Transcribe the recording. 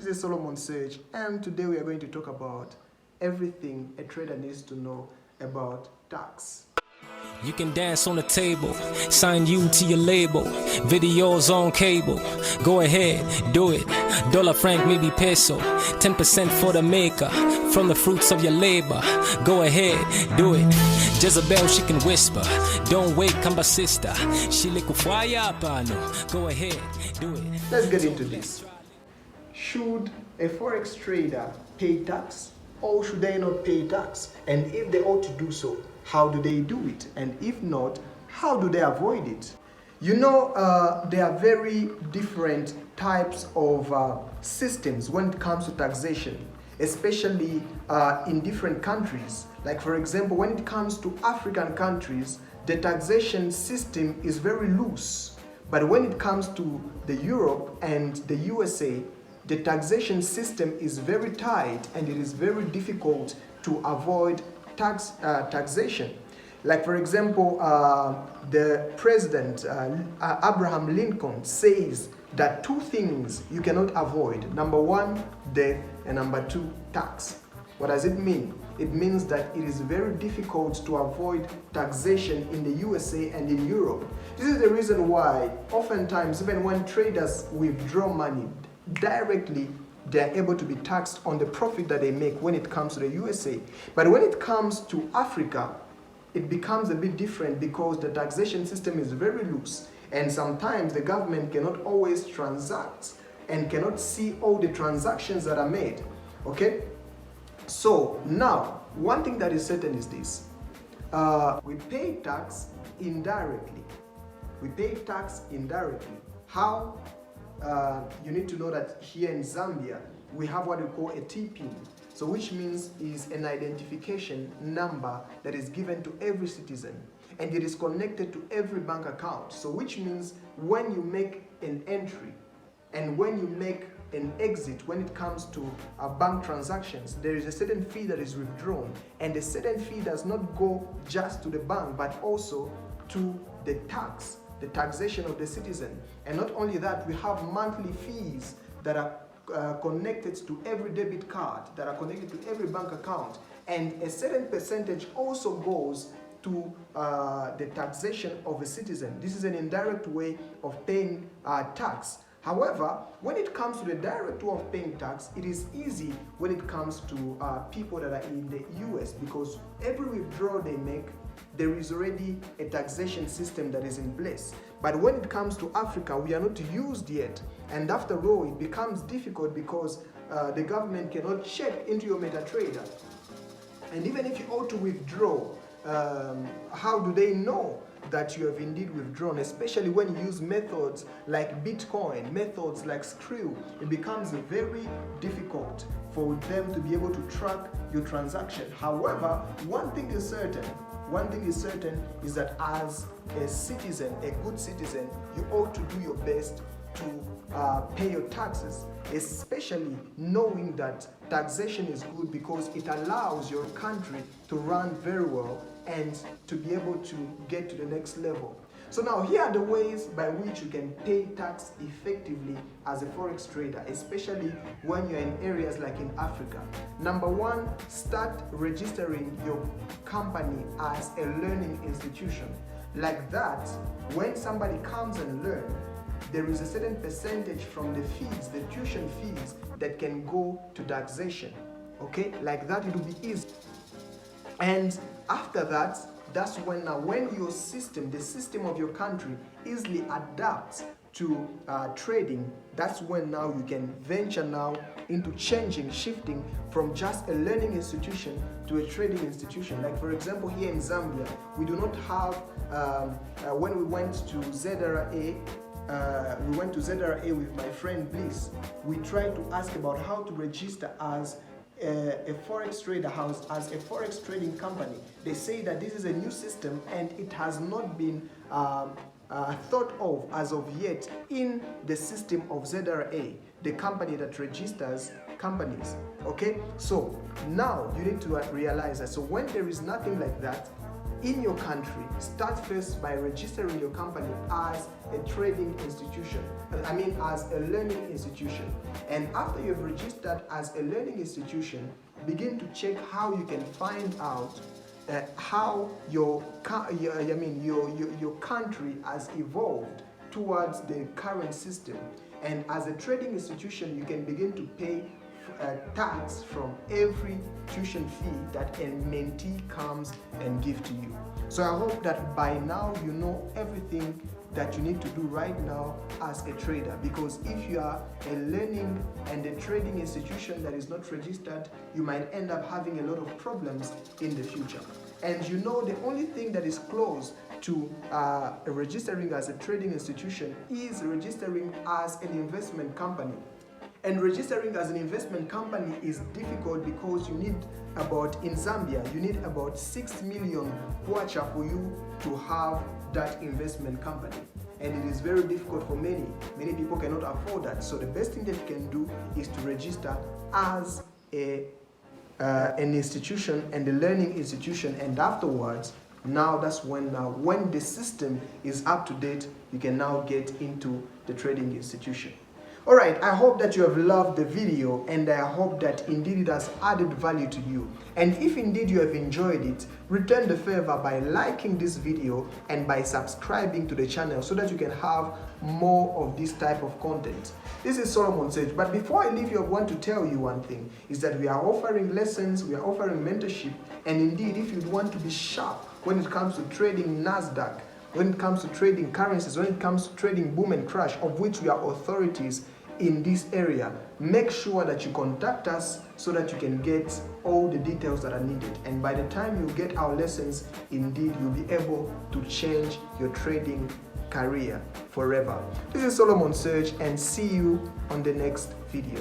This is Solomon Sage, and today we are going to talk about everything a trader needs to know about tax. You can dance on the table, sign you to your label, videos on cable, go ahead, do it, dollar franc maybe peso, 10% for the maker, from the fruits of your labor, go ahead, do it, Jezebel she can whisper, don't wait, come by sister, she liquefy pano, go ahead, do it. Let's get into this. Should a forex trader pay tax or should they not pay tax? And if they ought to do so, how do they do it? And if not, how do they avoid it? You know, there are very different types of systems when it comes to taxation, especially in different countries. Like for example, when it comes to African countries, the taxation system is very loose. But when it comes to the Europe and the USA, the taxation system is very tight and it is very difficult to avoid taxation. Like for example, the president Abraham Lincoln says that two things you cannot avoid. Number one, death, and number two, tax. What does it mean? It means that it is very difficult to avoid taxation in the USA and in Europe. This is the reason why oftentimes even when traders withdraw money directly, they are able to be taxed on the profit that they make when it comes to the USA. But when it comes to Africa, it becomes a bit different because the taxation system is very loose and sometimes the government cannot always transact and cannot see all the transactions that are made. Okay? So now, one thing that is certain is this. We pay tax indirectly. We pay tax indirectly. How? You need to know that here in Zambia, we have what we call a TPIN. So which means is an identification number that is given to every citizen and it is connected to every bank account. So which means when you make an entry and when you make an exit, when it comes to bank transactions, there is a certain fee that is withdrawn, and the certain fee does not go just to the bank but also to the taxation of the citizen. And not only that, we have monthly fees that are connected to every debit card, that are connected to every bank account, and a certain percentage also goes to the taxation of a citizen. This is an indirect way of paying tax. However, when it comes to the direct way of paying tax, it is easy when it comes to people that are in the US, because every withdrawal they make, there is already a taxation system that is in place. But when it comes to Africa, we are not used yet. And after all, it becomes difficult because the government cannot check into your MetaTrader. And even if you ought to withdraw, how do they know that you have indeed withdrawn? Especially when you use methods like Bitcoin, methods like Skrill, it becomes very difficult for them to be able to track your transaction. However, one thing is certain is that as a citizen, a good citizen, you ought to do your best to pay your taxes, especially knowing that taxation is good because it allows your country to run very well and to be able to get to the next level. So now here are the ways by which you can pay tax effectively as a forex trader, especially when you're in areas like in Africa. Number one, start registering your company as a learning institution. Like that, when somebody comes and learns, there is a certain percentage from the fees, the tuition fees, that can go to taxation. Okay, like that it will be easy. And after that, that's when now when your system, the system of your country, easily adapts to trading, that's when now you can venture now into shifting from just a learning institution to a trading institution. Like for example, here in Zambia, we do not have, when we went to ZRA, with my friend Bliss, we tried to ask about how to register as a forex trader house, as a forex trading company. They say that this is a new system and it has not been thought of as of yet in the system of ZRA, the company that registers companies. Okay, so now you need to realize that. So when there is nothing like that, in your country, start first by registering your company as a trading institution, as a learning institution. And after you've registered as a learning institution, begin to check how you can find out how your country has evolved towards the current system. And as a trading institution, you can begin to pay tax from every tuition fee that a mentee comes and give to you. So I hope that by now you know everything that you need to do right now as a trader, because if you are a learning and a trading institution that is not registered, you might end up having a lot of problems in the future. And you know, the only thing that is close to registering as a trading institution is registering as an investment company. And registering as an investment company is difficult because you need in Zambia, you need about 6 million kwacha for you to have that investment company. And it is very difficult for many. Many people cannot afford that. So the best thing that you can do is to register as an institution and a learning institution, and afterwards, that's when the system is up to date, you can now get into the trading institution. All right, I hope that you have loved the video, and I hope that indeed it has added value to you. And if indeed you have enjoyed it, return the favor by liking this video and by subscribing to the channel so that you can have more of this type of content. This is Solomon Sage, but before I leave you, I want to tell you one thing, is that we are offering lessons, we are offering mentorship, and indeed if you want to be sharp when it comes to trading NASDAQ, when it comes to trading currencies, when it comes to trading boom and crash, of which we are authorities in this area, make sure that you contact us so that you can get all the details that are needed. And by the time you get our lessons, indeed you'll be able to change your trading career forever. This is Solomon Search, and see you on the next video.